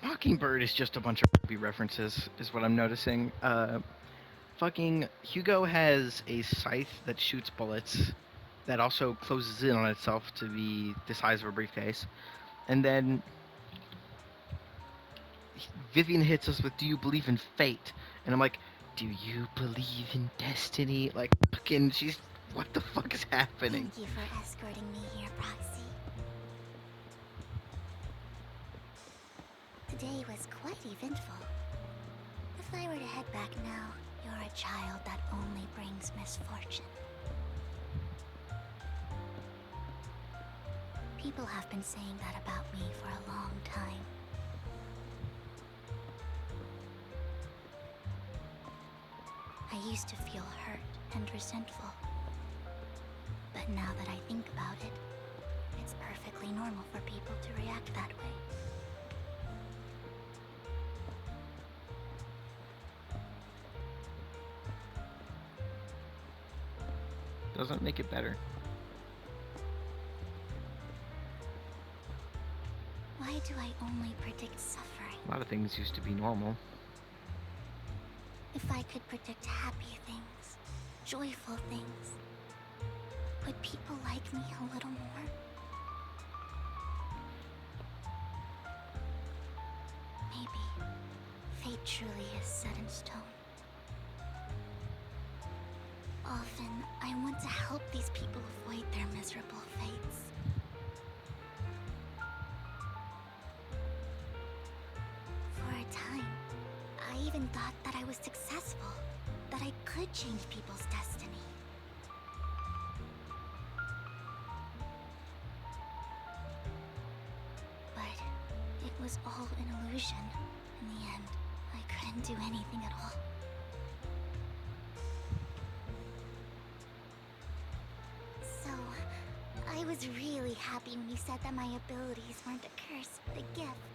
Mockingbird is just a bunch of movie references, is what I'm noticing. Fucking Hugo has a scythe that shoots bullets that also closes in on itself to be the size of a briefcase. And then Vivian hits us with, "Do you believe in fate?" And I'm like, "Do you believe in destiny?" Like, fucking, she's. What the fuck is happening? Thank you for escorting me here, Proxy. The day was quite eventful. If I were to head back now, you're a child that only brings misfortune. People have been saying that about me for a long time. I used to feel hurt and resentful. But now that I think about it, it's perfectly normal for people to react that way. Doesn't make it better. Why do I only predict suffering? A lot of things used to be normal. If I could predict happy things, joyful things, would people like me a little more? Maybe fate truly is set in stone. Often, I want to help these people avoid their miserable fates. For a time, I even thought that I was successful, that I could change people's destiny. But it was all an illusion. In the end, I couldn't do anything at all. So, I was really happy when you said that my abilities weren't a curse, but a gift.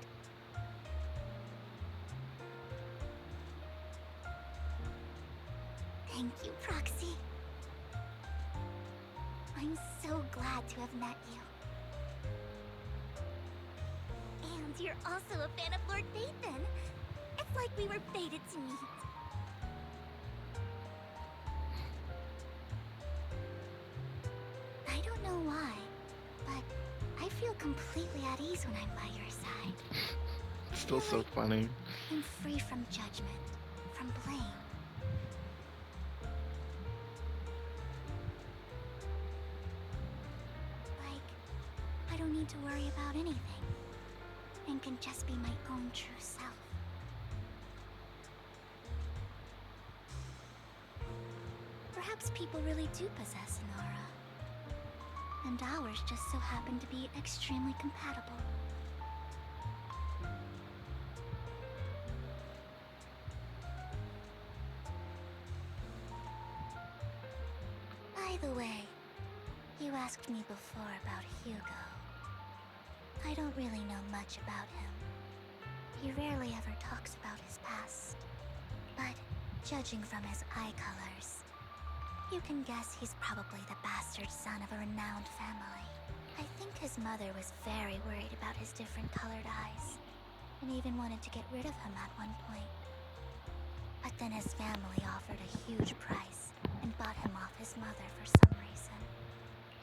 Thank you, Proxy. I'm so glad to have met you. And you're also a fan of Lord Nathan. It's like we were fated to meet. I don't know why, but I feel completely at ease when I'm by your side. Still so funny. I'm free from judgment, from blame. Like, I don't need to worry about anything, and can just be my own true self. Perhaps people really do possess an aura, and ours just so happen to be extremely compatible. By the way, you asked me before about Hugo. I don't really know much about him. He rarely ever talks about his past. But judging from his eye colors, you can guess he's probably the bastard son of a renowned family. I think his mother was very worried about his different colored eyes, and even wanted to get rid of him at one point. But then his family offered a huge price and bought him off his mother for some reason.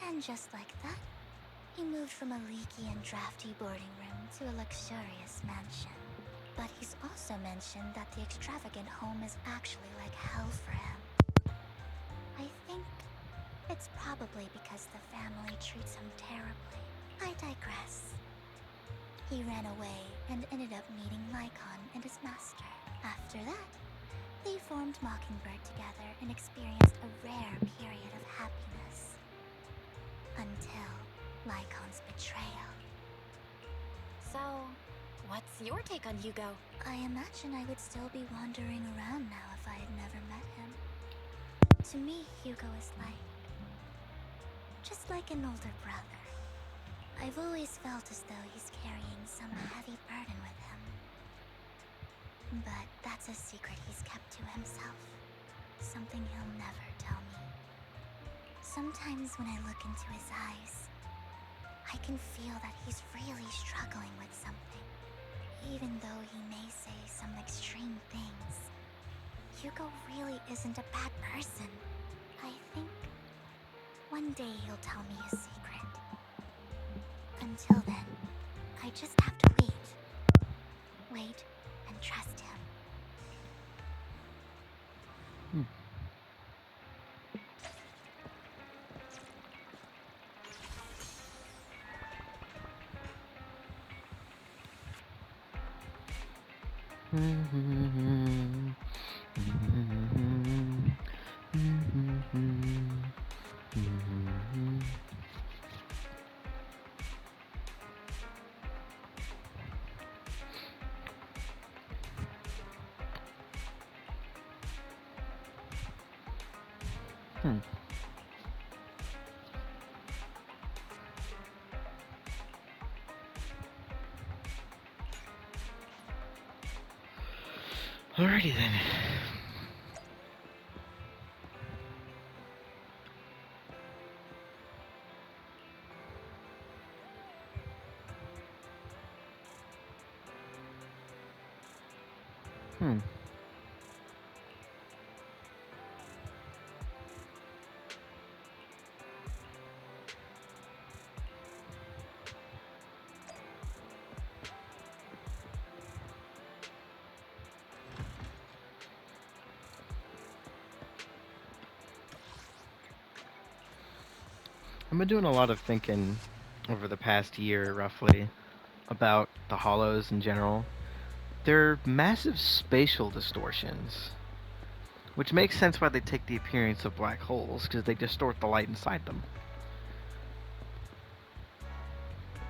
And just like that, he moved from a leaky and drafty boarding room to a luxurious mansion. But he's also mentioned that the extravagant home is actually like hell for him. I think it's probably because the family treats him terribly. I digress. He ran away and ended up meeting Lycon and his master. After that, they formed Mockingbird together and experienced a rare period of happiness. Until Lycon's betrayal. So, what's your take on Hugo? I imagine I would still be wandering around now if I had never met him. To me, Hugo is just like an older brother. I've always felt as though he's carrying some heavy burden with him. But that's a secret he's kept to himself. Something he'll never tell me. Sometimes when I look into his eyes, I can feel that he's really struggling with something. Even though he may say some extreme things, Hugo really isn't a bad person. I think one day he'll tell me his secret. Until then, I just have to wait. Wait and trust him. Alrighty then. I've been doing a lot of thinking over the past year, roughly, about the hollows in general. They're massive spatial distortions, which makes sense why they take the appearance of black holes, because they distort the light inside them.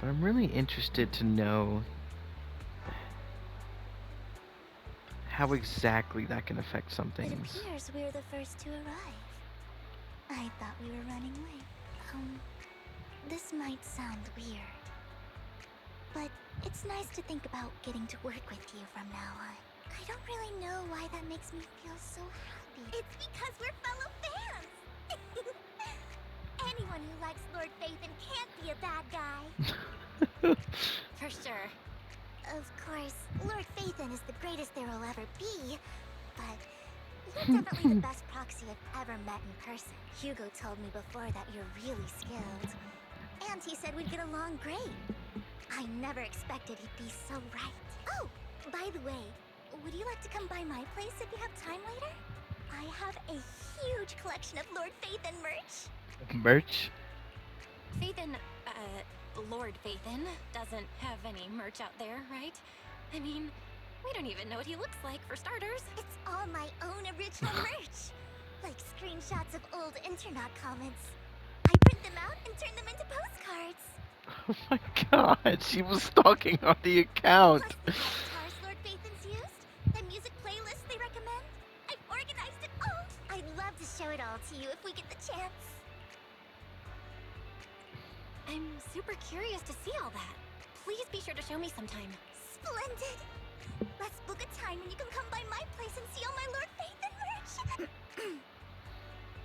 But I'm really interested to know how exactly that can affect some It things. appears we're the first to arrive. I thought we were running late. This might sound weird, but it's nice to think about getting to work with you from now on. I don't really know why that makes me feel so happy. It's because we're fellow fans! Anyone who likes Lord Phaethon can't be a bad guy. For sure. Of course, Lord Phaethon is the greatest there will ever be, but you're definitely the best proxy I've ever met in person. Hugo told me before that you're really skilled, and he said we'd get along great. I never expected he'd be so right. Oh, by the way, would you like to come by my place if you have time later? I have a huge collection of Lord Phaethon merch. Merch? Phaethon, Lord Phaethon doesn't have any merch out there, right? I mean, we don't even know what he looks like, for starters. It's all my own original merch. Like screenshots of old internet comments. I print them out and turn them into postcards. Oh my god, she was stalking on the account. Plus the guitars Lord Phaethon's used, the music playlists they recommend. I've organized it all. I'd love to show it all to you if we get the chance. I'm super curious to see all that. Please be sure to show me sometime. Splendid. Let's book a time and you can come by my place and see all my Lord Phaethon merch.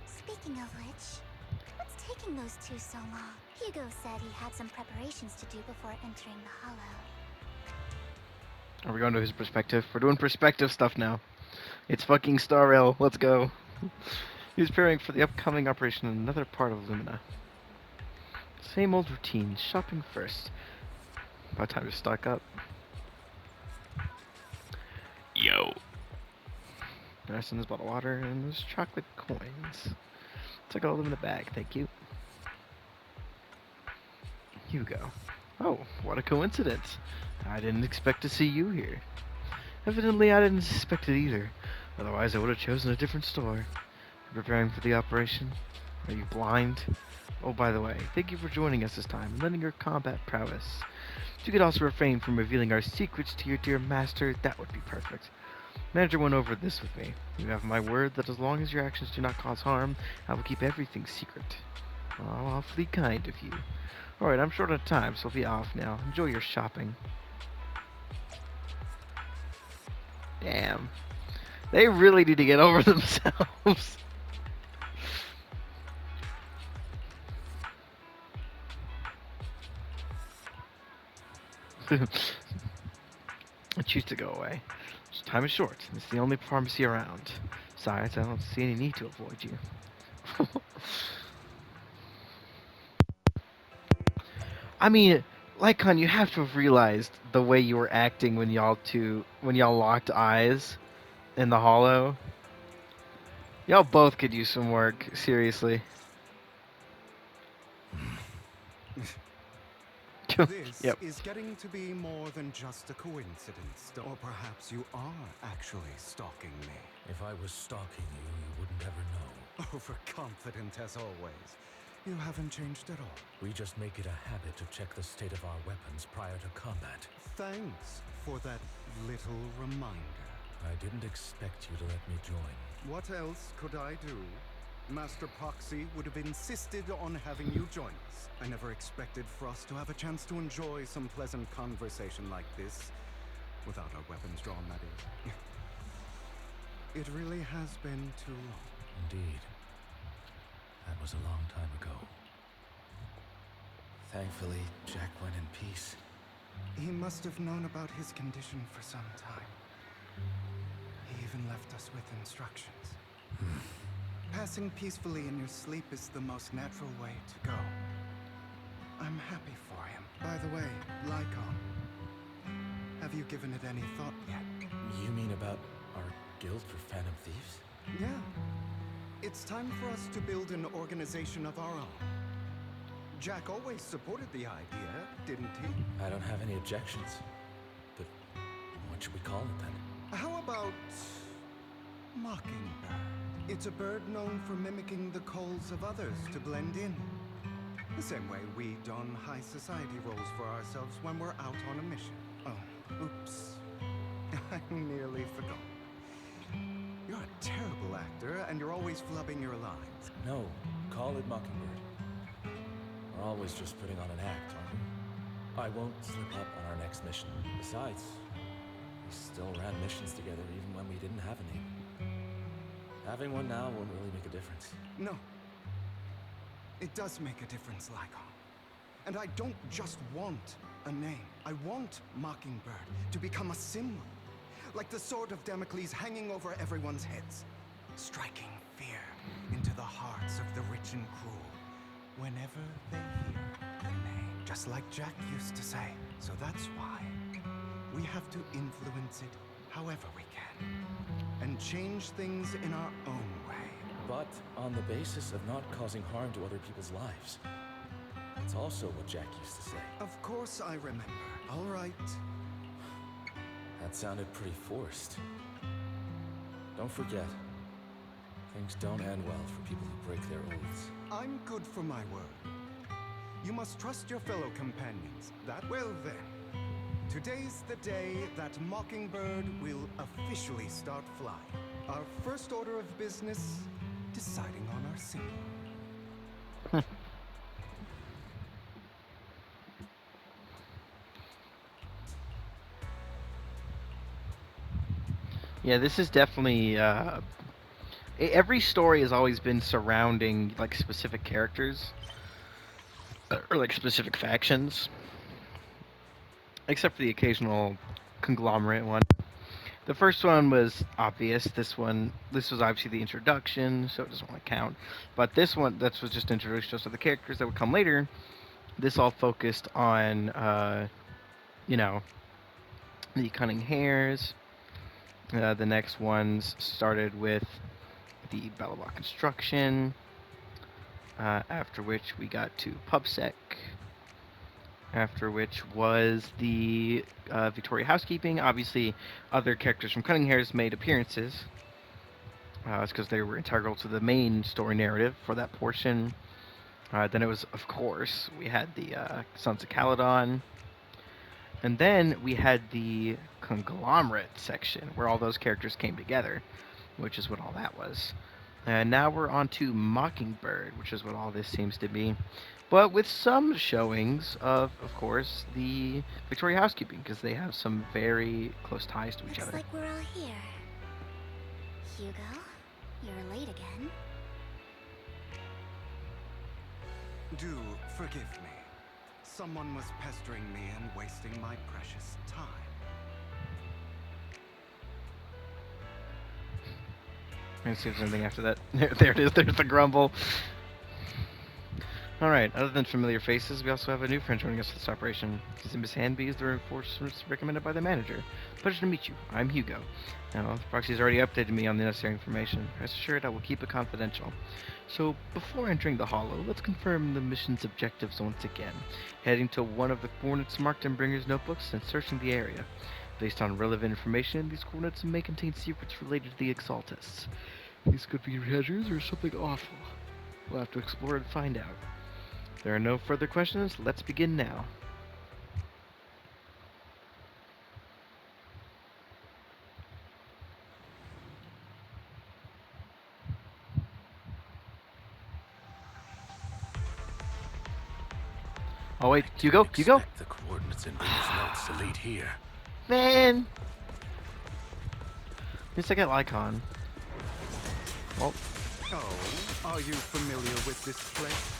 Speaking of which, what's taking those two so long? Hugo said he had some preparations to do before entering the Hollow. Are we going to his perspective? We're doing perspective stuff now. It's fucking Star Rail. Let's go. He was preparing for the upcoming operation in another part of Lumina. Same old routine. Shopping first. About time to stock up. Yo. There's this bottle of water and those chocolate coins. Took all of them in the bag, thank you. Hugo. Oh, what a coincidence. I didn't expect to see you here. Evidently, I didn't suspect it either. Otherwise, I would have chosen a different store. Preparing for the operation? Are you blind? Oh, by the way, thank you for joining us this time and lending your combat prowess. If you could also refrain from revealing our secrets to your dear master, that would be perfect. Manager went over this with me. You have my word that as long as your actions do not cause harm, I will keep everything secret. Oh, awfully kind of you. Alright, I'm short on time, so I'll be off now. Enjoy your shopping. Damn. They really need to get over themselves. I choose to go away. Time is short, and it's the only pharmacy around. Besides, I don't see any need to avoid you. I mean, Lycon, you have to have realized the way you were acting when y'all locked eyes in the hollow. Y'all both could use some work, seriously. This Yep. is getting to be more than just a coincidence. Or perhaps you are actually stalking me. If I was stalking you, you wouldn't ever know. Overconfident as always. You haven't changed at all. We just make it a habit to check the state of our weapons prior to combat. Thanks for that little reminder. I didn't expect you to let me join. What else could I do? Master Proxy would have insisted on having you join us. I never expected for us to have a chance to enjoy some pleasant conversation like this. Without our weapons drawn, that is. It really has been too long. Indeed. That was a long time ago. Thankfully, Jack went in peace. He must have known about his condition for some time. He even left us with instructions. Passing peacefully in your sleep is the most natural way to go. I'm happy for him. By the way, Lycon, have you given it any thought yet? You mean about our guild for Phantom Thieves? Yeah. It's time for us to build an organization of our own. Jack always supported the idea, didn't he? I don't have any objections. But what should we call it then? How about Mockingbird? It's a bird known for mimicking the calls of others to blend in. The same way we don high society roles for ourselves when we're out on a mission. Oh, oops. I nearly forgot. You're a terrible actor, and you're always flubbing your lines. No, call it Mockingbird. We're always just putting on an act, aren't we? I won't slip up on our next mission. Besides, we still ran missions together even when we didn't have a name. Having one now won't really make a difference. No. It does make a difference, Lycon. And I don't just want a name. I want Mockingbird to become a symbol. Like the sword of Damocles hanging over everyone's heads. Striking fear into the hearts of the rich and cruel whenever they hear the name. Just like Jack used to say. So that's why we have to influence it however we can. And change things in our own way. But on the basis of not causing harm to other people's lives. That's also what Jack used to say. Of course I remember. All right. That sounded pretty forced. Don't forget, things don't end well for people who break their oaths. I'm good for my word. You must trust your fellow companions. Well then. Today's the day that Mockingbird will officially start flying. Our first order of business, deciding on our symbol. Yeah, this is definitely every story has always been surrounding like specific characters or like specific factions, except for the occasional conglomerate one. The first one was obvious. This was obviously the introduction, so it doesn't want to count. But this one, that was just introduced to the characters that would come later. This all focused on, you know, the Cunning Hares. The next ones started with the Balabar construction, after which we got to PubSec, after which was the Victoria Housekeeping. Obviously, other characters from Cunning Hares made appearances. It's because they were integral to the main story narrative for that portion. Then it was, of course, we had the Sons of Caledon. And then we had the Conglomerate section, where all those characters came together, which is what all that was. And now we're on to Mockingbird, which is what all this seems to be. But with some showings of course, the Victoria Housekeeping, because they have some very close ties to each Looks other. like we're all here. Hugo, you're late again. Do forgive me. Someone was pestering me and wasting my precious time. Let's see if there's anything after that. There it is. There's the grumble. Alright, other than familiar faces, we also have a new friend joining us for this operation. His name is Hanby, is the reinforcements recommended by the manager. Pleasure to meet you. I'm Hugo. Now, the proxy's already updated me on the necessary information. Rest assured, I will keep it confidential. So, before entering the Hollow, let's confirm the mission's objectives once again. Heading to one of the coordinates marked in Bringer's notebooks and searching the area. Based on relevant information, these coordinates may contain secrets related to the Exaltists. These could be treasures or something awful. We'll have to explore and find out. If there are no further questions, let's begin now. Oh wait, Hugo? Expect the coordinates in Bringer's notes to lead here. Man! At least I got Lycon. Well, Oh, are you familiar with this place?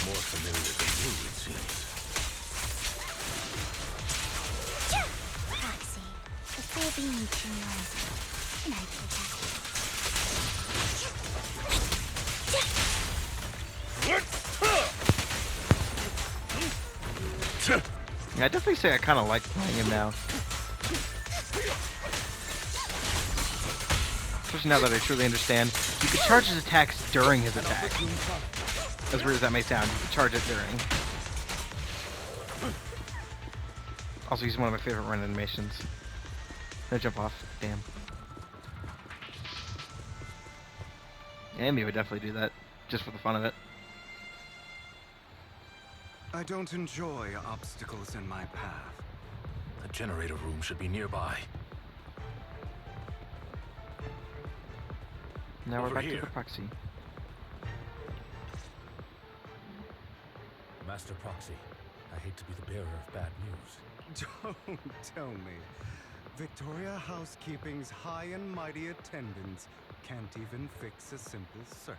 More familiar than you, it seems. Proxy, if they're being too noisy, can I protect yeah, I definitely say I kind of like playing him now. Especially now that I truly understand. You can charge his attacks during his attack. As weird as that may sound, you can charge it during. Also, he's one of my favorite run animations. No jump off. Damn. Amy would definitely do that, just for the fun of it. I don't enjoy obstacles in my path. The generator room should be nearby. Now we're Over back here. to the proxy. Master Proxy, I hate to be the bearer of bad news. Don't tell me. Victoria Housekeeping's high and mighty attendants can't even fix a simple circuit.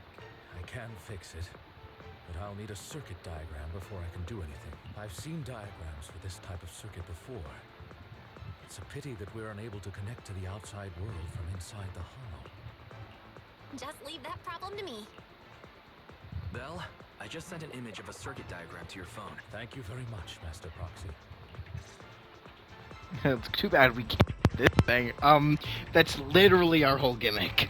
I can fix it, but I'll need a circuit diagram before I can do anything. I've seen diagrams for this type of circuit before. It's a pity that we're unable to connect to the outside world from inside the hollow. Just leave that problem to me. Belle, I just sent an image of a circuit diagram to your phone. Thank you very much, Master Proxy. It's too bad we can't do this thing. That's literally our whole gimmick.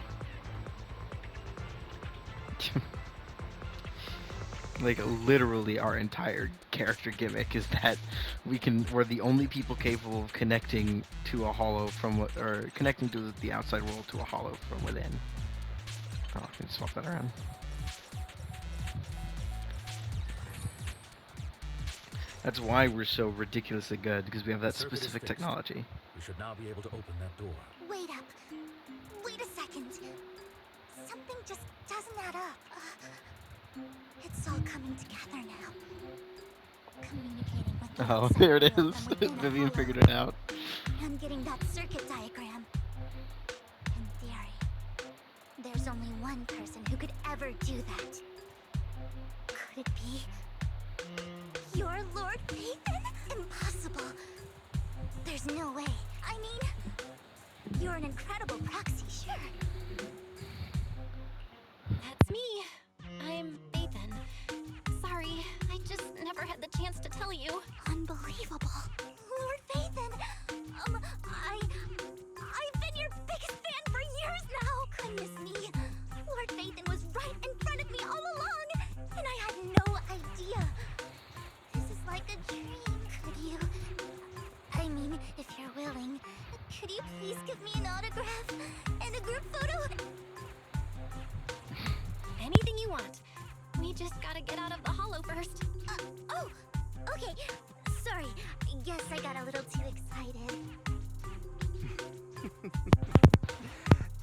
Like, literally our entire character gimmick is that we're the only people capable of connecting to a hollow or connecting to the outside world to a hollow from within. Oh, I can swap that around. That's why we're so ridiculously good, because we have that The circuit is specific fixed. technology. We should now be able to open that door. Wait up. Wait a second. Something just doesn't add up. It's all coming together now. Communicating with the Oh, outside there it world is. from within a Vivian hollow. figured it out. I'm getting that circuit diagram. In theory, there's only one person who could ever do that. Could it be your Lord Nathan? Impossible. There's no way. I mean, you're an incredible proxy, sure. That's me. I'm Ethan. Sorry, I just never had the chance to tell you. Unbelievable. Lord Nathan, I've been your biggest fan for years now. Goodness me. Lord Nathan was right in front of me all along, and I had no idea. This is like a dream. Could you, I mean, if you're willing, could you please give me an autograph and a group photo? Anything you want. We just gotta get out of the hollow first. Oh, okay. Sorry. Guess I got a little too excited.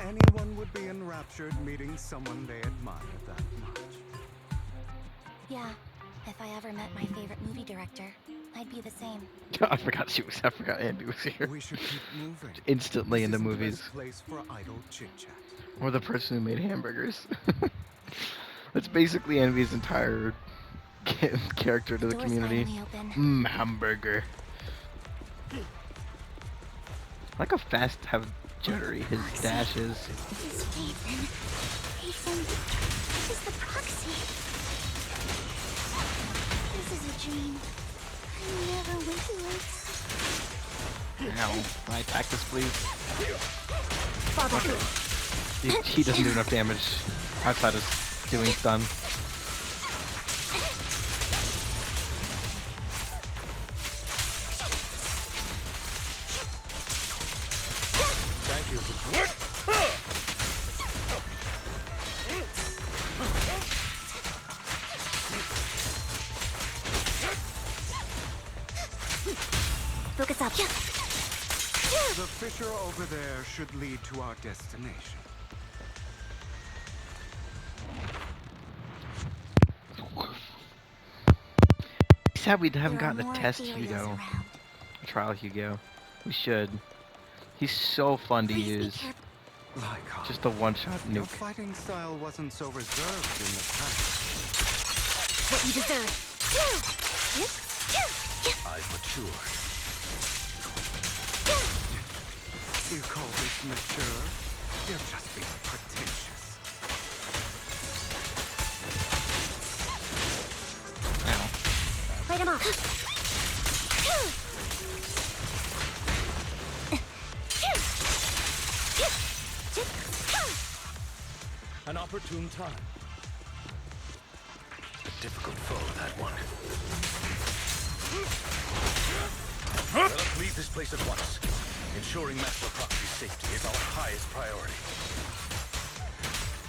Anyone would be enraptured meeting someone they admire that much. Yeah, if I ever met my favorite movie director, I'd be the same. I forgot Andy was here. We should keep moving. Instantly This into isn't the movies. best place for idle chit-chat. Or the person who made hamburgers. That's basically Envy's entire character to the Door's community. finally open. Hamburger. I like how fast how jittery his dash is. This is Phaethon. Phaethon is the proxy. This is a dream. I never went through it. Ow. Can I attack this, please? Fall back. He doesn't do enough damage outside of doing stun. Thank you. Focus up. The fissure over there should lead to our destination. Sad we haven't There are gotten a more test Ethereals Hugo. around. A trial Hugo. We should. He's so fun to Please be use. careful. Lycon, Just a one-shot your nuke. fighting style wasn't so reserved in the past. What you deserve. I've matured. You call this mature? You're just being pretentious. Ow. Fight him off. An opportune time. A difficult foe, that one. Let us leave this place at once. Ensuring Master Proxy's safety is our highest priority.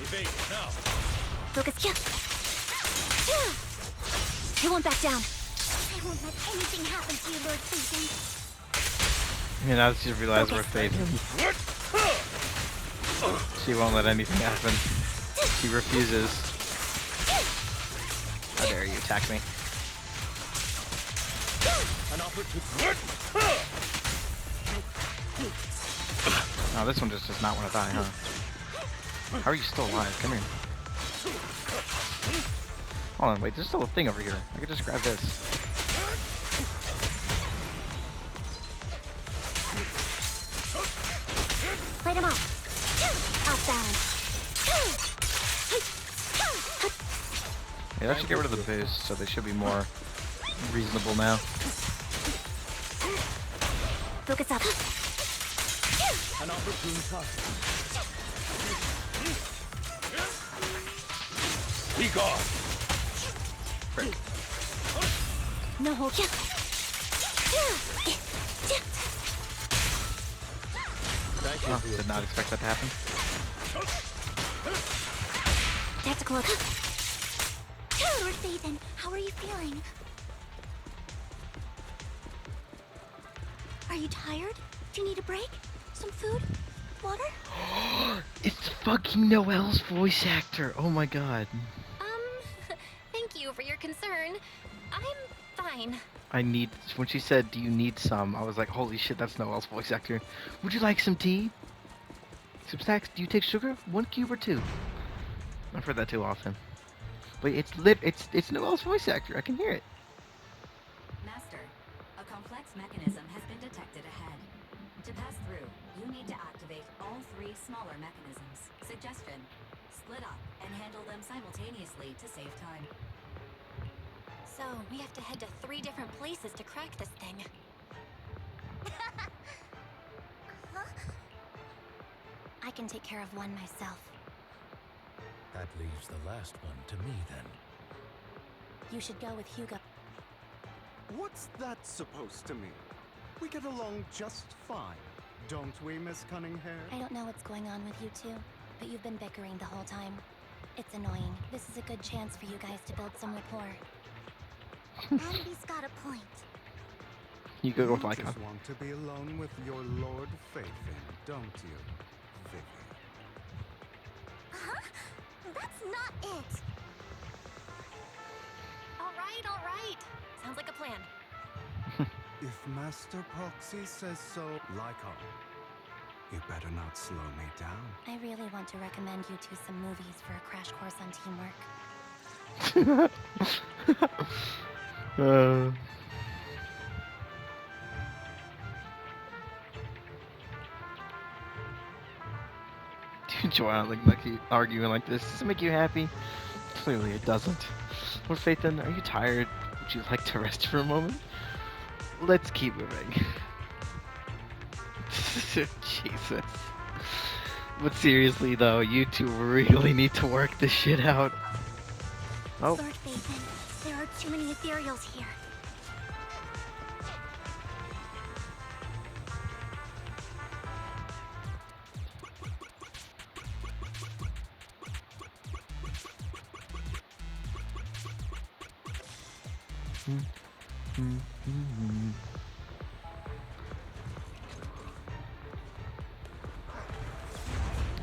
Evade now. Focus. You won't back down. I won't let anything happen to you, Lord Phaethon. And now she realized we're fading. She won't let anything happen. She refuses. How dare you attack me? An opportune. Oh, this one just does not want to die, huh? How are you still alive? Come here. Hold on, wait, there's still a thing over here. I could just grab this. Fight him off. Off balance. Yeah, that should get rid of the boost, so they should be more reasonable now. Focus up. An opportune time. Be gone! Frick. No hold. Thank you Oh, for your did not expect that to happen. Tactical. Lord Phaethon, how are you feeling? Are you tired? Do you need a break? Some food? Water? It's fucking Noelle's voice actor. Oh my god. Thank you for your concern. I'm fine. I need. When she said, "Do you need some?" I was like, "Holy shit, that's Noelle's voice actor." Would you like some tea? Some snacks? Do you take sugar? 1 cube or 2? I've heard that too often. But it's Noelle's voice actor. I can hear it. Master, a complex mechanism has been detected ahead. To pass through, you need to activate all 3 smaller mechanisms. Suggestion: split up and handle them simultaneously to save time. So, we have to head to 3 different places to crack this thing. I can take care of one myself. That leaves the last one to me then. You should go with Hugo. What's that supposed to mean? We get along just fine, don't we, Miss Cunninghair? I don't know what's going on with you two, but you've been bickering the whole time. It's annoying. This is a good chance for you guys to build some rapport. Andy's got a point. You go with You Lycon. just want to be alone with your Lord Phaethon, don't you, Vivian? Huh? That's not it. All right. Sounds like a plan. If Master Proxy says so, Lycon, you better not slow me down. I really want to recommend you two some movies for a crash course on teamwork. Joanna, like you arguing like this. Does it make you happy? Clearly it doesn't. Lord Phaethon, are you tired? Would you like to rest for a moment? Let's keep moving. Jesus. But seriously though, you two really need to work this shit out. Oh, Lord Phaethon, there are too many ethereals here.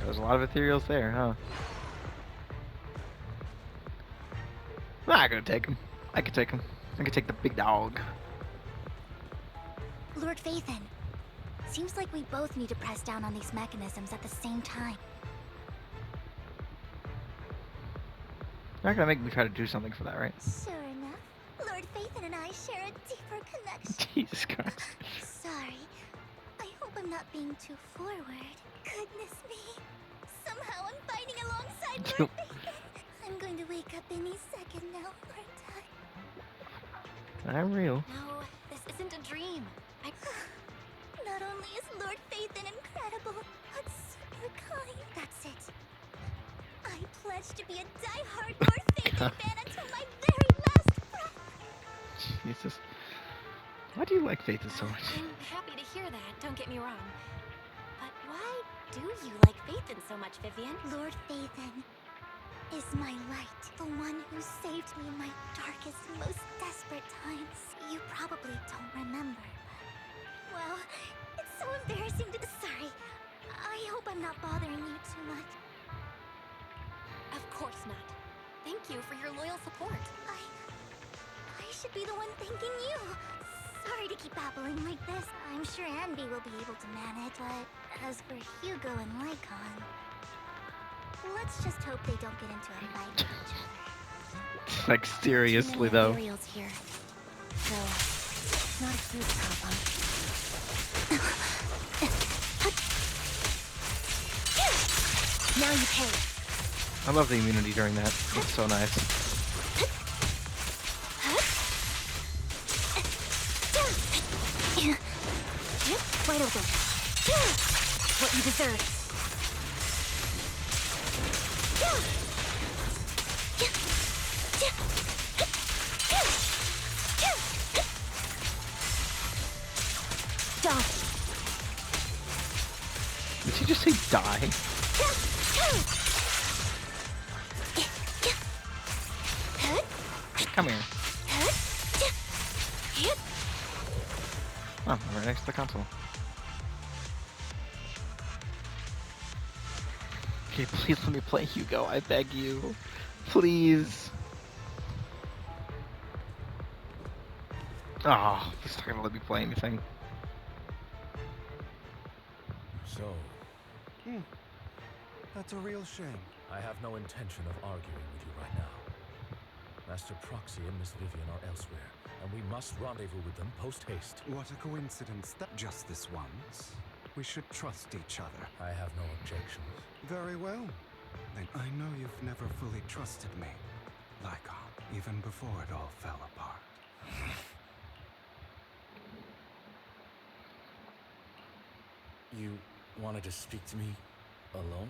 there's a lot of ethereals there, huh? I'm not gonna take him. I could take him. I could take the big dog. Lord Phaethon, seems like we both need to press down on these mechanisms at the same time. You're not gonna make me try to do something for that, right? Sure enough, Lord Phaethon and I share a deeper connection. Jesus Christ. Sorry, I hope I'm not being too forward. Goodness me. Somehow I'm fighting alongside Lord Phaethon. I'm going to wake up any second now, aren't I? I'm real. No, this isn't a dream. Not only is Lord Phaethon incredible, but super kind. That's it. I pledge to be a die-hard Lord Phaethon fan until my very last breath. Jesus. Why do you like Phaethon so much? I'm happy to hear that, don't get me wrong. But why do you like Phaethon so much, Vivian? Lord Phaethon is my light, the one who saved me in my darkest, most desperate times. You probably don't remember, but... Well, it's so embarrassing to... Sorry. I hope I'm not bothering you too much. Of course not. Thank you for your loyal support. I should be the one thanking you. Sorry to keep babbling like this. I'm sure Anby will be able to manage, but as for Hugo and Lycon, let's just hope they don't get into a fight with each other. Like, seriously, though. Materials here, so it's not a huge problem. Now you pay. I love the immunity during that. It's so nice. Wide open. What you deserve. Die. Did she just say die? Come here. Oh, I'm right next to the console. Okay, please let me play Hugo. I beg you. Please. Oh, he's not gonna let me play anything. So, That's a real shame. I have no intention of arguing with you right now. Master Proxy and Miss Vivian are elsewhere, and we must rendezvous with them post-haste. What a coincidence that just this once. We should trust each other. I have no objections. Very well. Then I know you've never fully trusted me, Lycon, even before it all fell apart. You wanted to speak to me alone?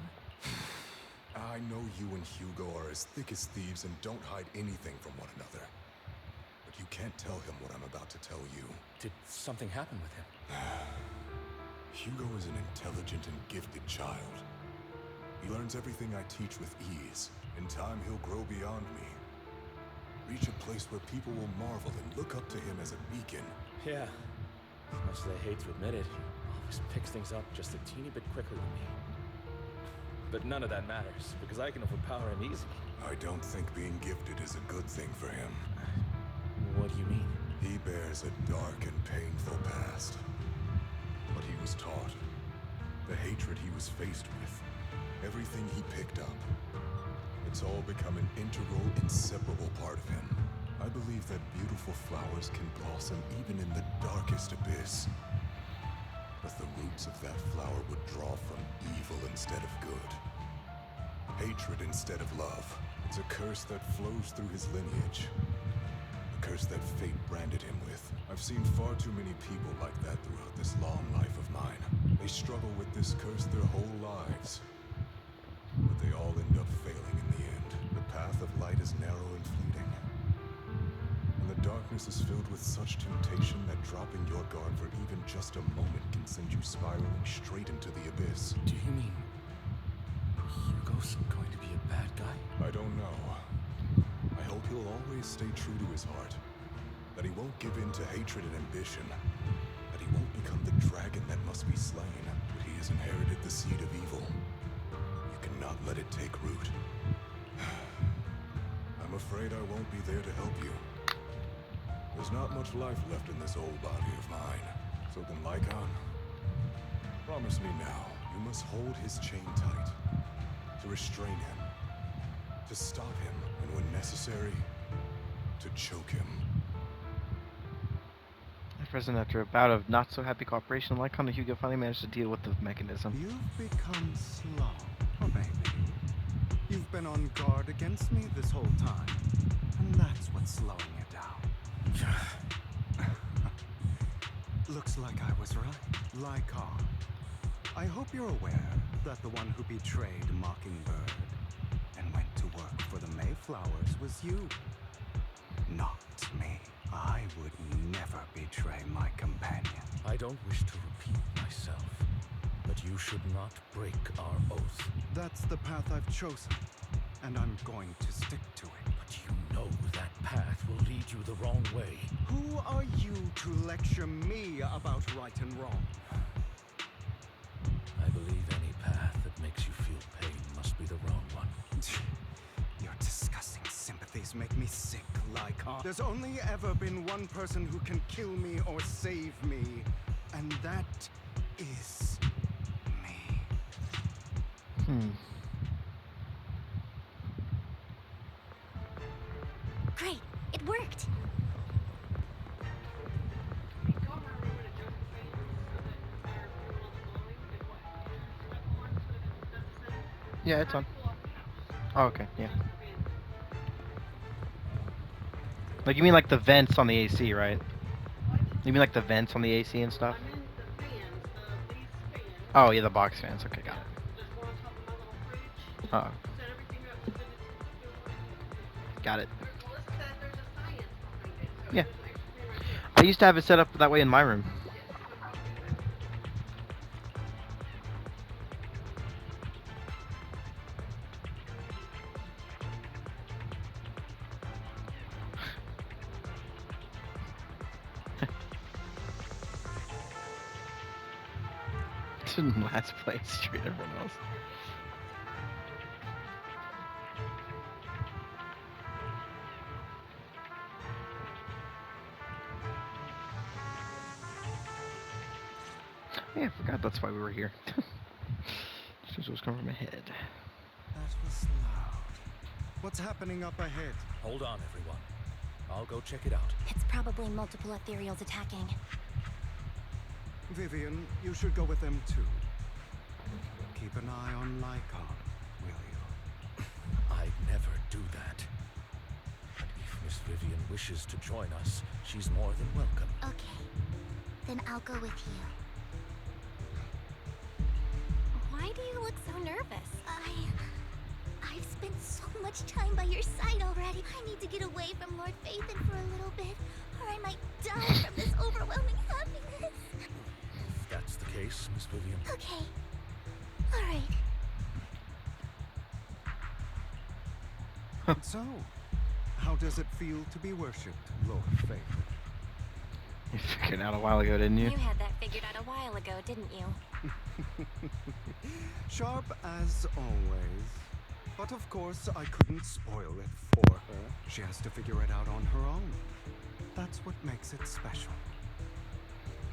I know you and Hugo are as thick as thieves and don't hide anything from one another. But you can't tell him what I'm about to tell you. Did something happen with him? Hugo is an intelligent and gifted child. He learns everything I teach with ease. In time, he'll grow beyond me. Reach a place where people will marvel and look up to him as a beacon. Yeah. As much as I hate to admit it, he always picks things up just a teeny bit quicker than me. But none of that matters, because I can overpower him easily. I don't think being gifted is a good thing for him. What do you mean? He bears a dark and painful past. What he was taught, the hatred he was faced with, everything he picked up. It's all become an integral, inseparable part of him. I believe that beautiful flowers can blossom even in the darkest abyss. But the roots of that flower would draw from evil instead of good. Hatred instead of love. It's a curse that flows through his lineage. A curse that fate branded him with. I've seen far too many people like that throughout this long life of mine. They struggle with this curse their whole lives. But they all end up failing in the end. The path of light is narrow and fleeting. And the darkness is filled with such temptation that dropping your guard for even just a moment can send you spiraling straight into the abyss. Do you mean Hugo's going to be a bad guy? I don't know. I hope he'll always stay true to his heart. That he won't give in to hatred and ambition. That he won't become the dragon that must be slain. But he has inherited the seed of evil. You cannot let it take root. I'm afraid I won't be there to help you. There's not much life left in this old body of mine. So then, Lycon, promise me now, you must hold his chain tight. To restrain him. To stop him, and when necessary, to choke him. Present after a bout of not-so-happy cooperation, Lycon and Hugo finally managed to deal with the mechanism. You've become slow. Or maybe you've been on guard against me this whole time. And that's what's slowing you down. Looks like I was right. Lycon. I hope you're aware that the one who betrayed Mockingbird and went to work for the Mayflowers was you. Not me. I would never betray my companion. I don't wish to repeat myself, but you should not break our oath. That's the path I've chosen, and I'm going to stick to it. But you know that path will lead you the wrong way. Who are you to lecture me about right and wrong? I believe any path that makes you feel pain must be the wrong one. Your disgusting sympathies make me sick, Lycon. There's only ever been one person who can kill me or save me, and that is me. Great, it worked. Yeah, it's on. Oh, okay, yeah. Like, you mean like the vents on the AC, right? You mean like the vents on the AC and stuff? Oh, yeah, the box fans. Okay, got it. Oh. Got it. Yeah. I used to have it set up that way in my room. Last place, treat everyone else. Yeah, I forgot that's why we were here. Since it was coming from my head. That was loud. What's happening up ahead? Hold on, everyone. I'll go check it out. It's probably multiple ethereals attacking. Vivian, you should go with them too. Keep an eye on Lycon, will you? I'd never do that. But if Miss Vivian wishes to join us, she's more than welcome. Okay, then I'll go with you. Why do you look so nervous? I've spent so much time by your side already. I need to get away from Lord Phaethon for a little bit, or I might die from this overwhelming happiness. If that's the case, Miss Vivian. Okay. All right. So, how does it feel to be worshipped, Lord Phaethon? You figured it out a while ago, didn't you? You had that figured out a while ago, didn't you? Sharp as always. But of course, I couldn't spoil it for her. She has to figure it out on her own. That's what makes it special.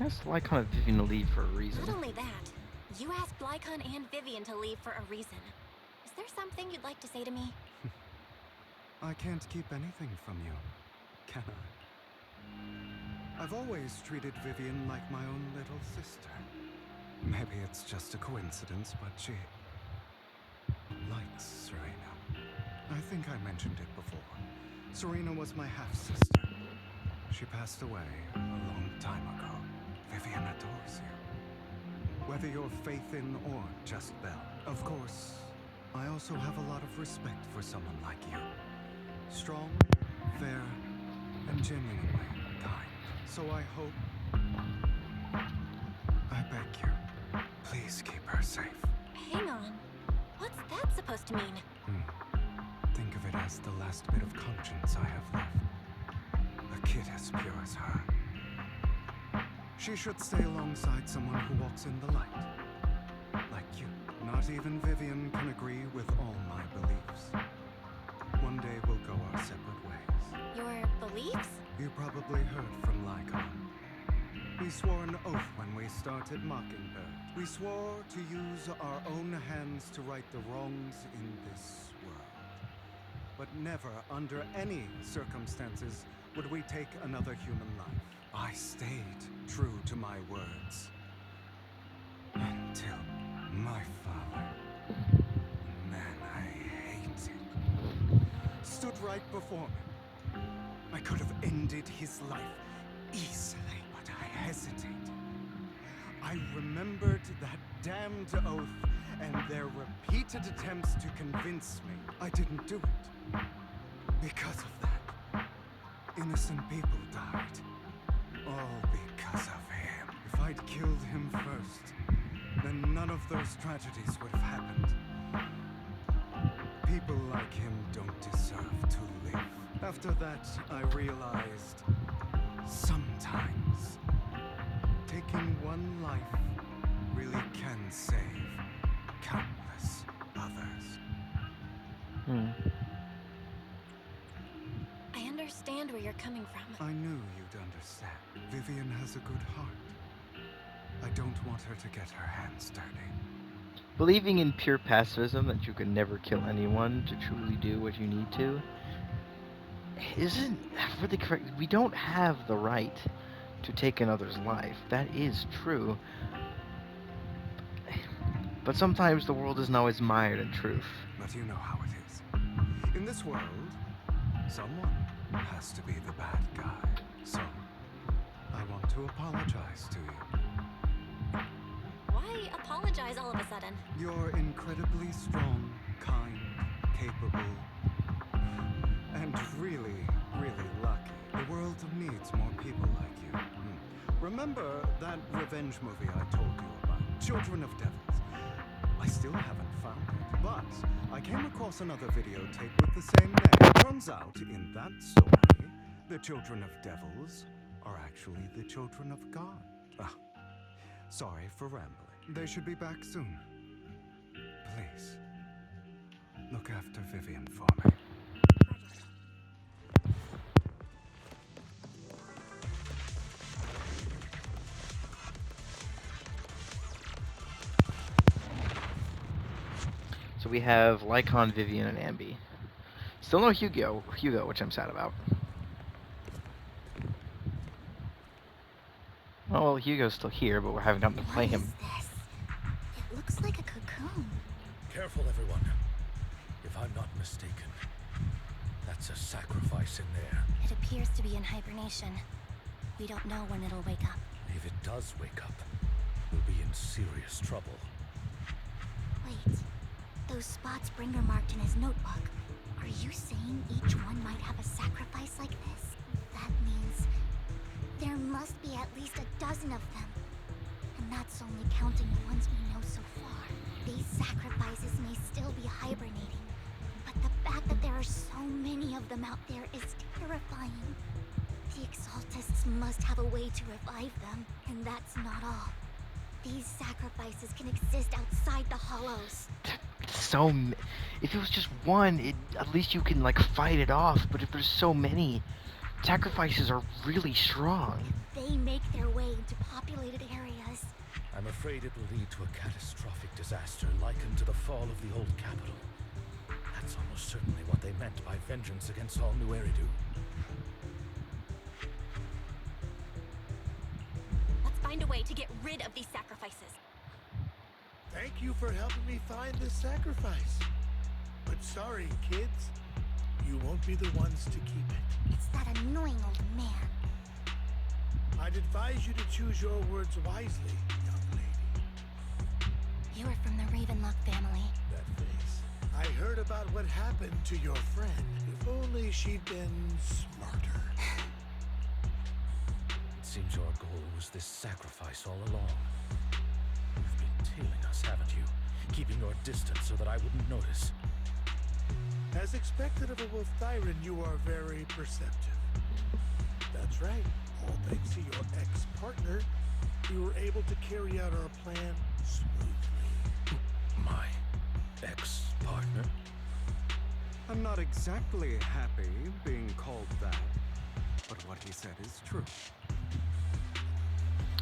I asked Lycon and Vivian to leave for a reason. Not only that, you asked Lycon and Vivian to leave for a reason. Is there something you'd like to say to me? I can't keep anything from you, can I? I've always treated Vivian like my own little sister. Maybe it's just a coincidence, but lights, Serena. I think I mentioned it before. Serena was my half-sister. She passed away a long time ago. Vivian adores you. Whether you're faith in or just Belle. Of course, I also have a lot of respect for someone like you. Strong, fair, and genuinely kind. So I hope... I beg you, please keep her safe. Hang on. What's that supposed to mean? Think of it as the last bit of conscience I have left. A kid as pure as her. She should stay alongside someone who walks in the light. Like you. Not even Vivian can agree with all my beliefs. One day we'll go our separate ways. Your beliefs? You probably heard from Lycon. We swore an oath when we started Mockingbird. We swore to use our own hands to right the wrongs in this world. But never, under any circumstances, would we take another human life. I stayed true to my words. Until my father, man I hated, stood right before me. I could have ended his life easily, but I hesitated. I remembered that damned oath and their repeated attempts to convince me I didn't do it. Because of that, innocent people died. All because of him. If I'd killed him first, then none of those tragedies would have happened. People like him don't deserve to live. After that, I realized sometimes taking one life really can save countless others. I understand where you're coming from. I knew you'd understand. Vivian has a good heart. I don't want her to get her hands dirty. Believing in pure pacifism, that you can never kill anyone to truly do what you need to, isn't really correct. We don't have the right to take another's life. That is true. But sometimes the world isn't always mired in truth. But you know how it is. In this world, someone has to be the bad guy. So, I want to apologize to you. Why apologize all of a sudden? You're incredibly strong, kind, capable, and really, really lucky. The world needs more people like you. Remember that revenge movie I told you about? Children of Devils. I still haven't found it, but I came across another videotape with the same name. Turns out, in that story, the children of devils are actually the children of God. Ah, sorry for rambling. They should be back soon. Please, look after Vivian for me. So we have Lycon, Vivian, and Ambi. Still no Hugo, which I'm sad about. Oh, well, Hugo's still here, but we haven't gotten to play him. What is this? It looks like a cocoon. Careful, everyone. If I'm not mistaken, that's a sacrifice in there. It appears to be in hibernation. We don't know when it'll wake up. If it does wake up, we'll be in serious trouble. Wait, those spots Bringer marked in his notebook. Are you saying each one might have a sacrifice like this? That means there must be at least a dozen of them. And that's only counting the ones we know so far. These sacrifices may still be hibernating, but the fact that there are so many of them out there is terrifying. The Exaltists must have a way to revive them, and that's not all. These sacrifices can exist outside the Hollows. If it was just one, at least you can, like, fight it off. But if there's so many, sacrifices are really strong. If they make their way into populated areas, I'm afraid it will lead to a catastrophic disaster likened to the fall of the old capital. That's almost certainly what they meant by vengeance against all New Eridu. Let's find a way to get rid of these sacrifices. Thank you for helping me find this sacrifice. But sorry, kids. You won't be the ones to keep it. It's that annoying old man. I'd advise you to choose your words wisely, young lady. You are from the Ravenlock family. That face. I heard about what happened to your friend. If only she'd been smarter. It seems your goal was this sacrifice all along. You've been tailing us, haven't you? Keeping your distance so that I wouldn't notice. As expected of a wolf Thyran, you are very perceptive. That's right. All thanks to your ex-partner, we were able to carry out our plan smoothly. My ex-partner? I'm not exactly happy being called that, but what he said is true.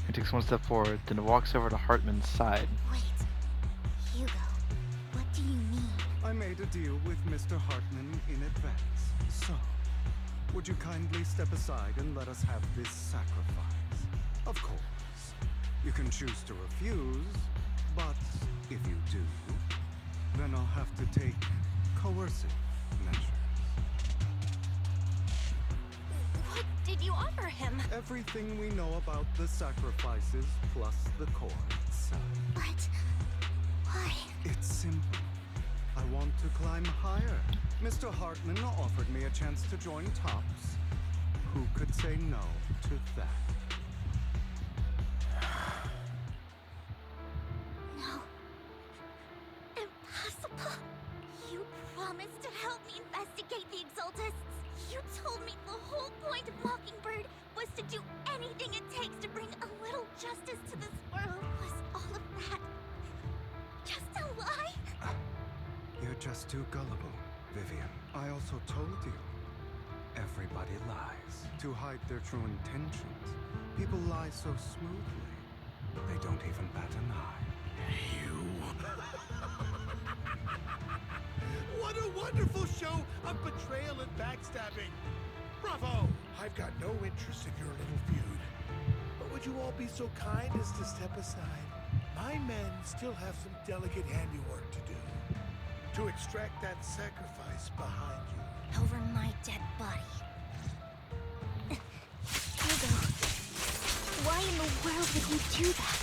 He takes one step forward, then walks over to Hartman's side. Wait, Hugo, what do you mean? I made a deal with Mr. Hartman in advance. So, would you kindly step aside and let us have this sacrifice? Of course, you can choose to refuse, but if you do, then I'll have to take coercive measures. What did you offer him? Everything we know about the sacrifices plus the core itself. But why? It's simple. I want to climb higher. Mr. Hartman offered me a chance to join Tops. Who could say no to that? No. Impossible. You promised to help me investigate the Exaltists. You told me the whole point of Mockingbird was to do anything it takes to bring a little justice to this world. Was all of that just a lie? You're just too gullible, Vivian. I also told you. Everybody lies. To hide their true intentions. People lie so smoothly. They don't even bat an eye. You... What a wonderful show of betrayal and backstabbing! Bravo! I've got no interest in your little feud. But would you all be so kind as to step aside? My men still have some delicate handiwork to do. To extract that sacrifice behind you. Over my dead body. Hugo, why in the world would you do that?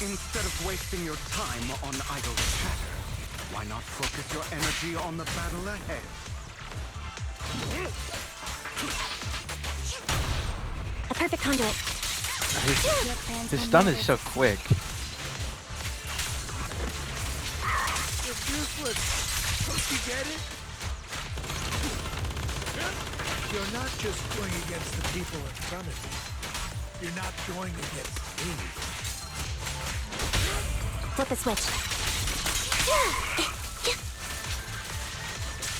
Instead of wasting your time on idle chatter, why not focus your energy on the battle ahead? A perfect conduit. His stun is so quick. It's useless. Don't you get it? You're not just going against the people in front of you. You're not going against me. Flip the switch.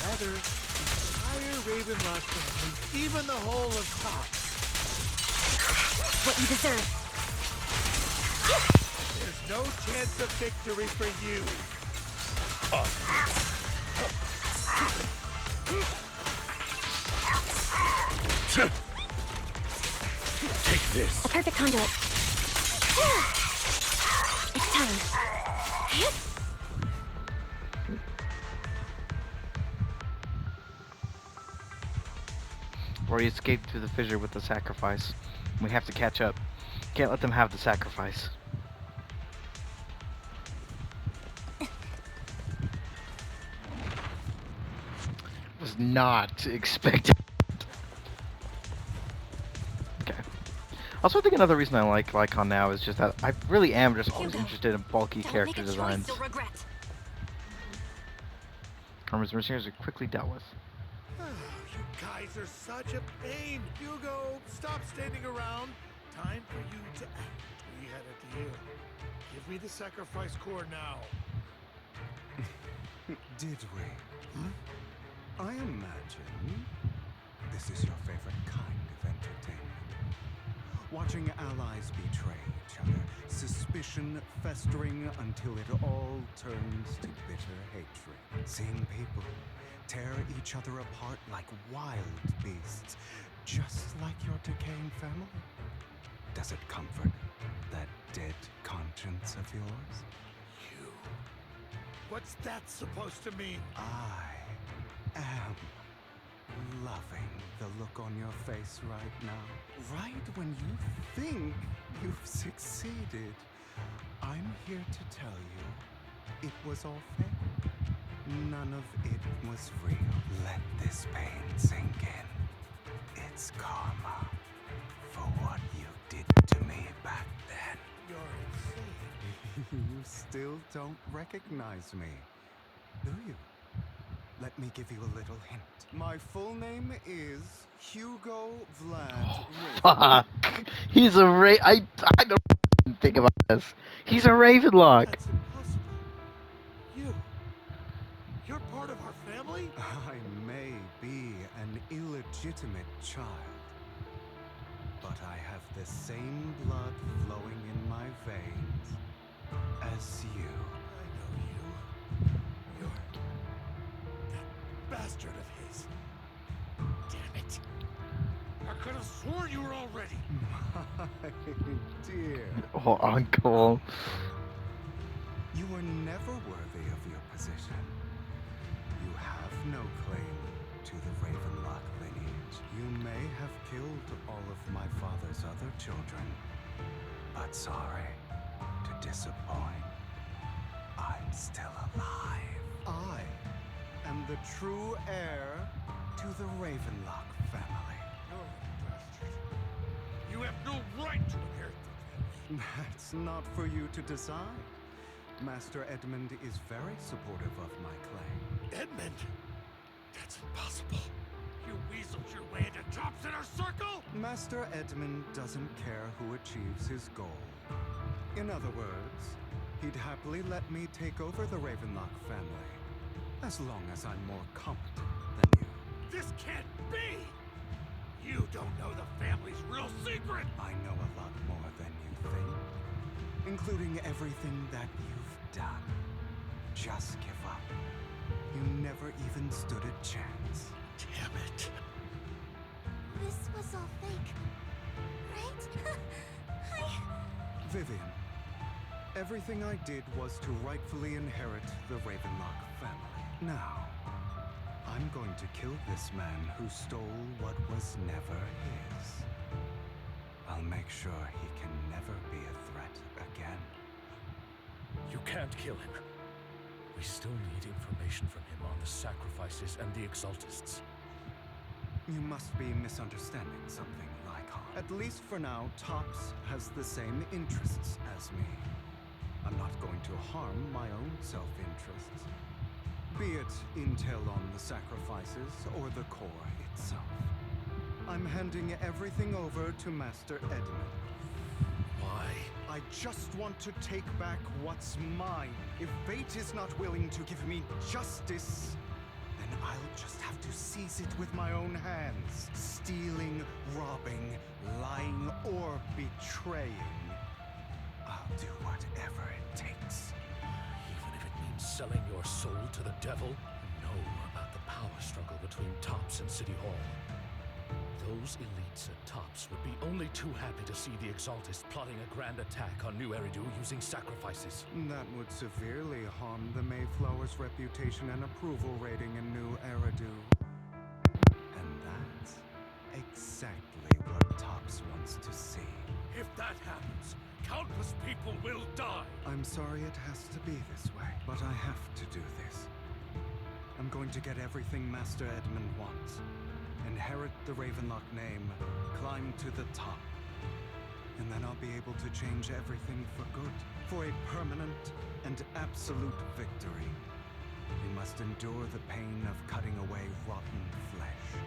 Rather, the entire Ravenlock family, even the whole of Tops. What you deserve. There's no chance of victory for you. Take this. A perfect conduit. It's time. Rory escaped through the fissure with the sacrifice. We have to catch up. Can't let them have the sacrifice. Was not expecting. Okay. Also, I think another reason I like Lycon now is just that I really am just always interested in bulky character designs. Karma's mercenaries are quickly dealt with. You guys are such a pain. Hugo, stop standing around. Time for you to act. We had a deal. Give me the sacrifice core now. Did we? I imagine this is your favorite kind of entertainment. Watching allies betray each other, suspicion festering until it all turns to bitter hatred. Seeing people tear each other apart like wild beasts, just like your decaying family. Does it comfort that dead conscience of yours? You What's that supposed to mean? I am loving the look on your face right now. Right when you think you've succeeded, I'm here to tell you it was all fake. None of it was real. Let this pain sink in. It's karma for what you did to me back then. You're insane. You still don't recognize me, do you? Let me give you a little hint. My full name is Hugo Vlad Raven. Fuck. He's a I don't think about this. He's a Ravenlock. That's impossible. You're part of our family? I may be an illegitimate child, but I have the same blood flowing in my veins as you. I know you. You're that bastard of his. Damn it. I could have sworn you were already. My dear. Oh, uncle. You were never worthy of your position. You have no claim to the Ravenlock lineage. You may have killed all of my father's other children, but sorry to disappoint. I'm still alive. I am the true heir to the Ravenlock family. You're a bastard. You have no right to inherit the family. That's not for you to decide. Master Edmund is very supportive of my claim. Edmund? That's impossible. You weaseled your way into Top's inner circle? Master Edmund doesn't care who achieves his goal. In other words, he'd happily let me take over the Ravenlock family, as long as I'm more competent than you. This can't be! You don't know the family's real secret! I know a lot more than you think, including everything that you've done. Just give up. You never even stood a chance. Damn it. This was all fake, right? Vivian, everything I did was to rightfully inherit the Ravenlock family. Now, I'm going to kill this man who stole what was never his. I'll make sure he can never be a threat again. You can't kill him. We still need information from him on the sacrifices and the Exaltists. You must be misunderstanding something, Lycon. At least for now, Tops has the same interests as me. I'm not going to harm my own self-interests. Be it intel on the sacrifices or the core itself. I'm handing everything over to Master Edmund. Why? I just want to take back what's mine. If fate is not willing to give me justice, then I'll just have to seize it with my own hands. Stealing, robbing, lying, or betraying. I'll do whatever it takes. Even if it means selling your soul to the devil? Know about the power struggle between Tops and City Hall. Those elites at Tops would be only too happy to see the Exaltists plotting a grand attack on New Eridu using sacrifices. That would severely harm the Mayflower's reputation and approval rating in New Eridu. And that's exactly what Tops wants to see. If that happens, countless people will die! I'm sorry it has to be this way, but I have to do this. I'm going to get everything Master Edmund wants. Inherit the Ravenlock name, climb to the top. And then I'll be able to change everything for good. For a permanent and absolute victory. You must endure the pain of cutting away rotten flesh.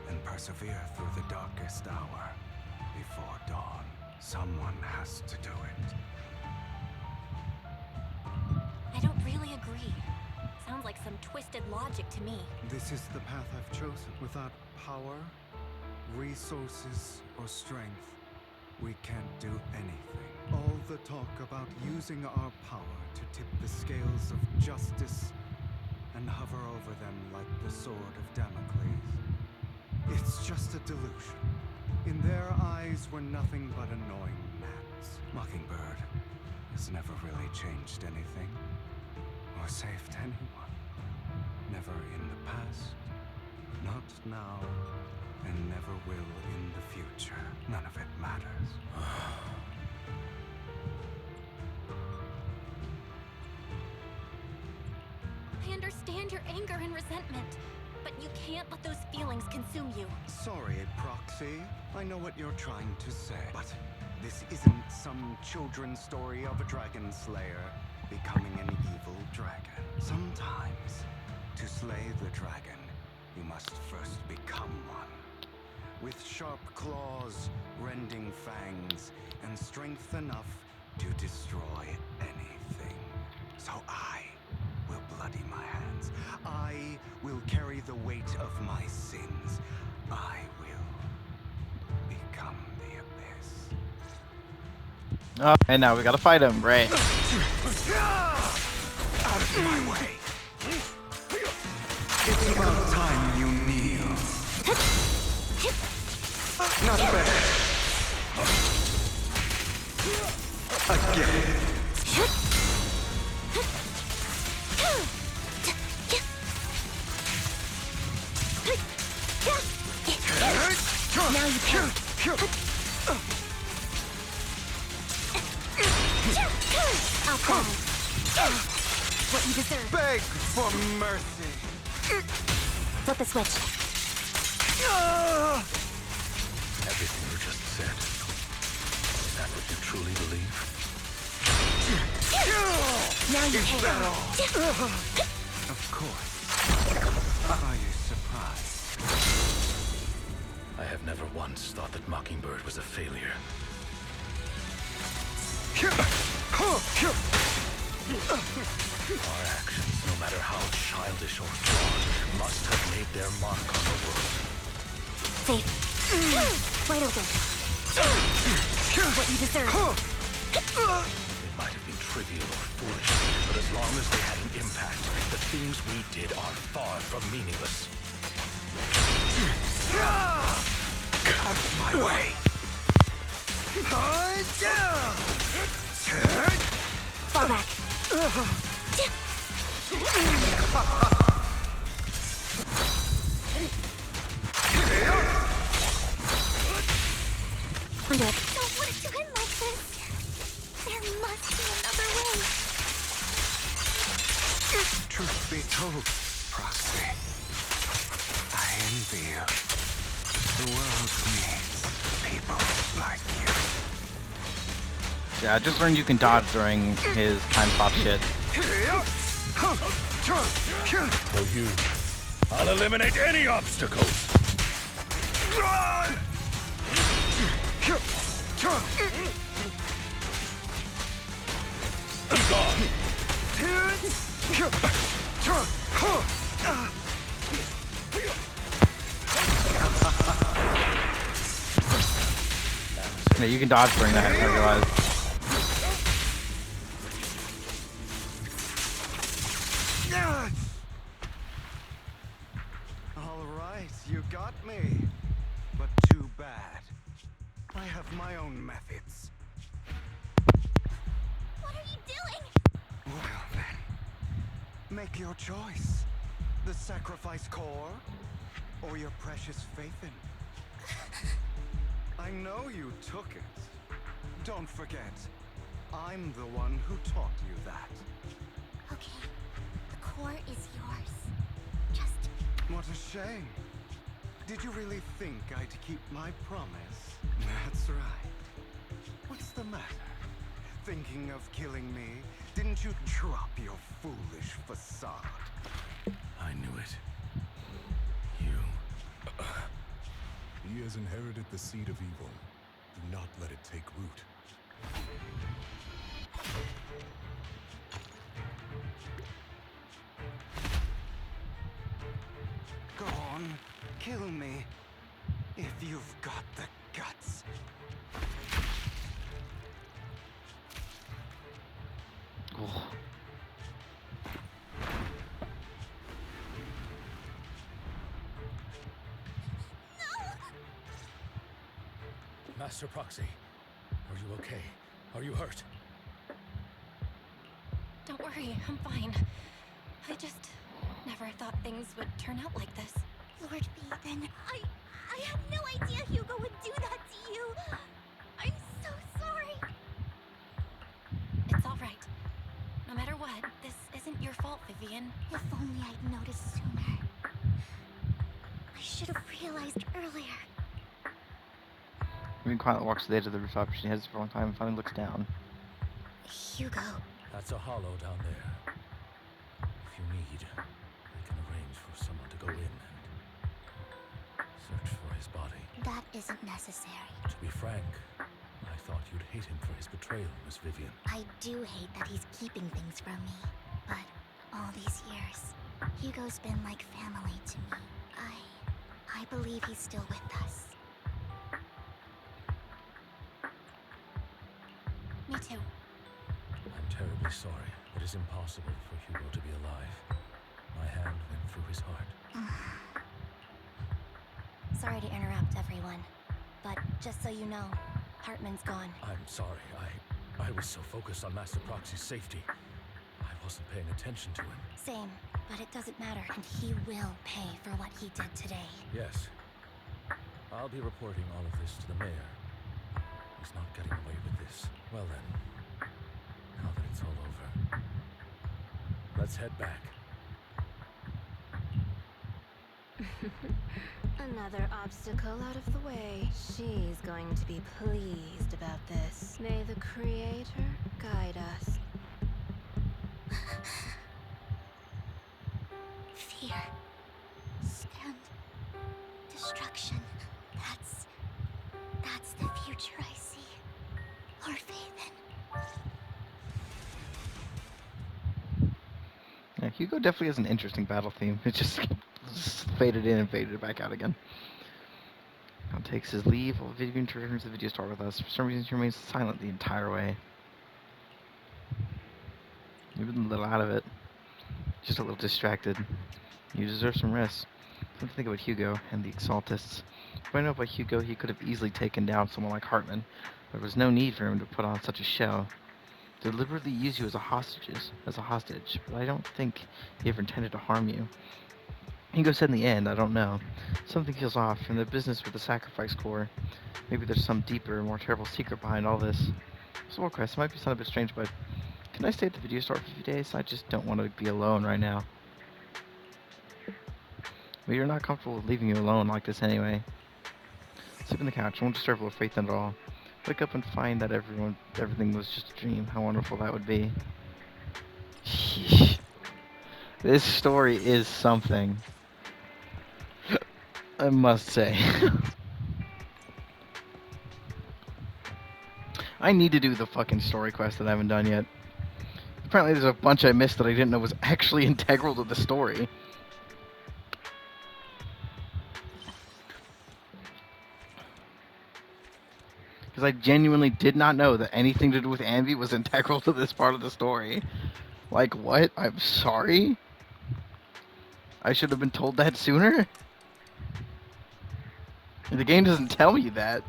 And persevere through the darkest hour before dawn. Someone has to do it. I don't really agree. Sounds like some twisted logic to me. This is the path I've chosen. Without power, resources, or strength, we can't do anything. All the talk about using our power to tip the scales of justice and hover over them like the sword of Damocles. It's just a delusion. In their eyes, we're nothing but annoying gnats. Mockingbird has never really changed anything. or saved anyone. Never in the past, not now, and never will in the future. None of it matters. I understand your anger and resentment, but you can't let those feelings consume you. Sorry, Proxy. I know what you're trying to say. But this isn't some children's story of a dragon slayer becoming an evil dragon. Sometimes, to slay the dragon, you must first become one. With sharp claws, rending fangs, and strength enough to destroy anything. So I will bloody my hands. I will carry the weight of my sins. I will become the abyss. Oh, and now we gotta fight him, right? Out of my way! It's about time you kneel. Not bad. Again. Now you can. I'll fall. What you deserve. Beg for mercy. Flip the switch. Everything you just said. Is that what you truly believe? Now you Is can. that all? Of course. Are you surprised? I have never once thought that Mockingbird was a failure. Our actions, no matter how childish or flawed, must have made their mark on the world. Safe. Wide open. What you deserve. It might have been trivial or foolish, but as long as they had an impact, the things we did are far from meaningless. Out of my way! Fall back. Under it. Don't want it to end like this. There must be another way. Truth be told, Proxy, I envy you. The world needs people like you. Yeah, I just learned you can dodge during his time stop shit. For you, I'll eliminate any obstacles. Be gone. Yeah, you can dodge during that, I realize. All right, you got me. But too bad. I have my own methods. What are you doing? Well then, make your choice. The sacrifice core, or your precious Faithin. I know you took it. Don't forget, I'm the one who taught you that. Okay, the core is yours. Just What a shame. Did you really think I'd keep my promise? That's right. What's the matter? Thinking of killing me? Didn't you drop your foolish facade? I knew it. You. He has inherited the seed of evil. Do not let it take root. Go on, kill me. If you've got the guts. Oh. Master Proxy, are you okay? Are you hurt? Don't worry, I'm fine. I just never thought things would turn out like this. Lord Phaethon, I had no idea Hugo would do that to you. I'm so sorry. It's all right. No matter what, this isn't your fault, Vivian. If only I'd noticed sooner. I should have realized earlier. Vivian quietly walks to the edge of the rooftop. She heads for a long time and finally looks down. Hugo. That's a hollow down there. If you need, I can arrange for someone to go in and search for his body. That isn't necessary. To be frank, I thought you'd hate him for his betrayal, Miss Vivian. I do hate that he's keeping things from me. But all these years, Hugo's been like family to me. I believe he's still with us. Me too. I'm terribly sorry. It is impossible for Hugo to be alive. My hand went through his heart. Sorry to interrupt, everyone. But just so you know, Hartman's gone. I'm sorry. I was so focused on Master Proxy's safety. I wasn't paying attention to him. Same, but it doesn't matter, and he will pay for what he did today. Yes. I'll be reporting all of this to the mayor. He's not getting away with this. Well then, now that it's all over, let's head back. Another obstacle out of the way. She's going to be pleased about this. May the Creator guide us. Fear. And destruction. That's the future I see. Lord Phaethon. Yeah, Hugo definitely has an interesting battle theme. It just faded in and faded back out again. Now takes his leave while Vivian returns to the video store with us. For some reason, she remains silent the entire way. Even a little out of it. Just a little distracted. You deserve some rest. Something to think about Hugo and the Exaltists. If I know about Hugo, he could have easily taken down someone like Hartman. There was no need for him to put on such a show. Deliberately use you as a hostage, but I don't think he ever intended to harm you. Hugo said in the end, I don't know. Something feels off in the business with the Sacrifice Corps. Maybe there's some deeper, more terrible secret behind all this. So, Crest, it might be sound a bit strange, but can I stay at the video store for a few days? I just don't want to be alone right now. But you're not comfortable with leaving you alone like this anyway. Sleep on the couch. I won't disturb Lord Faith at all. Wake up and find that everything was just a dream. How wonderful that would be. Sheesh. This story is something. I must say. I need to do the fucking story quest that I haven't done yet. Apparently there's a bunch I missed that I didn't know was actually integral to the story. Because I genuinely did not know that anything to do with Anvi was integral to this part of the story. Like, what? I'm sorry? I should have been told that sooner? The game doesn't tell you that.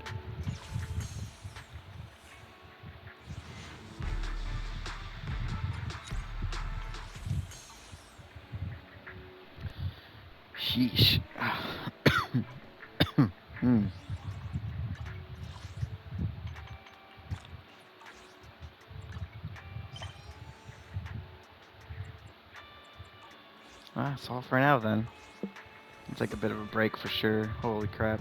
Sheesh. That's all for now then. It's like a bit of a break for sure. Holy crap.